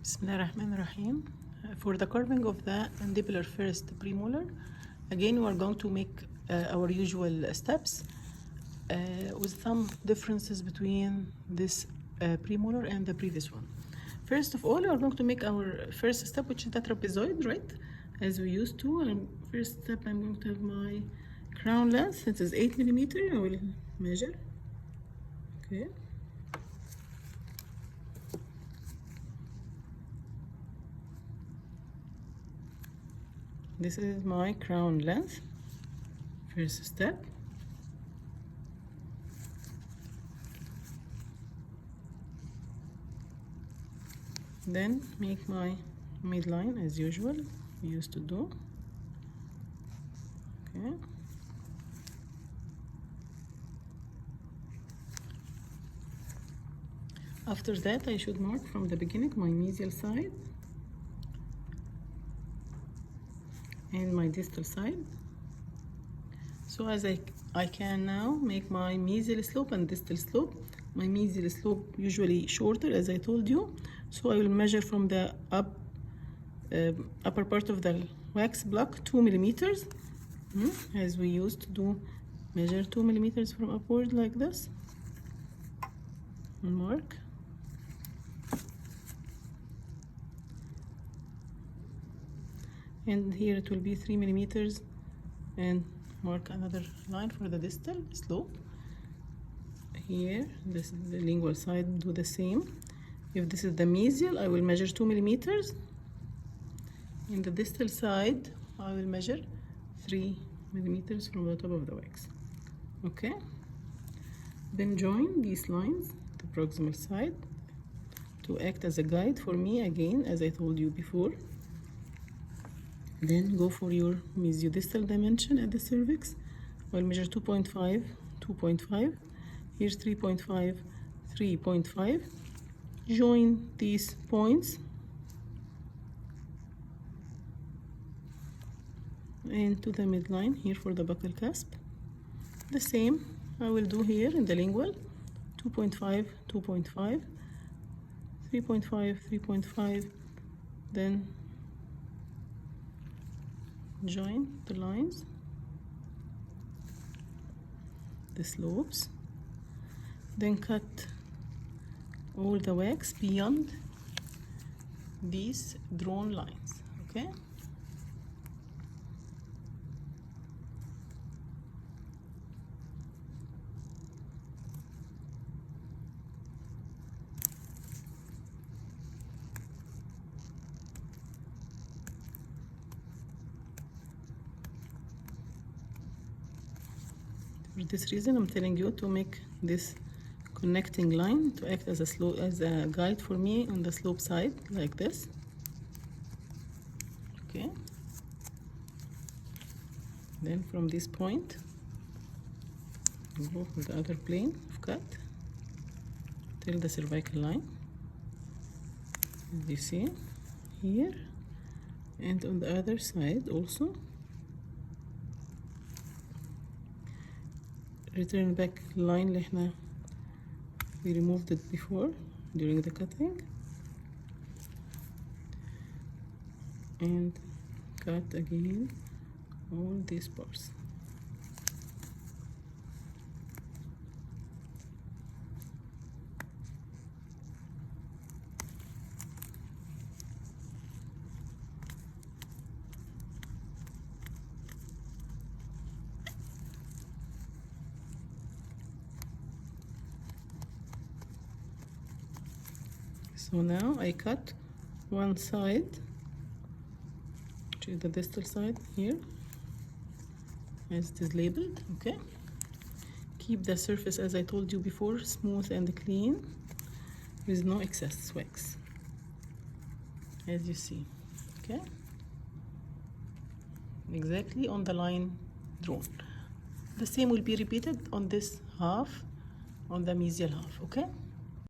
Bismillahirrahmanirrahim. For the carving of the mandibular first premolar, again we are going to make our usual steps with some differences between this premolar and the previous one. First of all, we are going to make our first step, which is the trapezoid, right? As we used to. And first step, I'm going to have my crown length. It is 8 millimeter. I will measure. Okay. This is my crown length, first step. Then make my midline as usual, we used to do. Okay. After that, I should mark from the beginning my mesial side and my distal side, so as I can now make my mesial slope and distal slope. My mesial slope usually shorter, as I told you, so I will measure from the upper part of the wax block 2 millimeters, as we used to do. Measure 2 millimeters from upward like this and mark. And here it will be 3 millimeters, and mark another line for the distal slope. Here, this is the lingual side, do the same. If this is the mesial, I will measure 2 millimeters. In the distal side, I will measure 3 millimeters from the top of the wax. Okay? Then join these lines, the proximal side, to act as a guide for me again, as I told you before. Then go for your mesiodistal dimension at the cervix. I'll measure 2.5, 2.5. Here's 3.5, 3.5. Join these points into the midline here for the buccal cusp. The same I will do here in the lingual. 2.5, 2.5, 3.5, 3.5. Then join the lines, the slopes, then cut all the wax beyond these drawn lines. Okay? For this reason, I'm telling you to make this connecting line to act as a slope, as a guide for me on the slope side, like this. Okay. Then from this point, go for the other plane of cut till the cervical line, as you see here, and on the other side also. Return back line اللي احنا we removed it before during the cutting, and cut again all these parts. So now I cut one side, which is the distal side here, as it is labeled. Okay. Keep the surface, as I told you before, smooth and clean, with no excess wax, as you see. Okay. Exactly on the line drawn. The same will be repeated on this half, on the mesial half. Okay.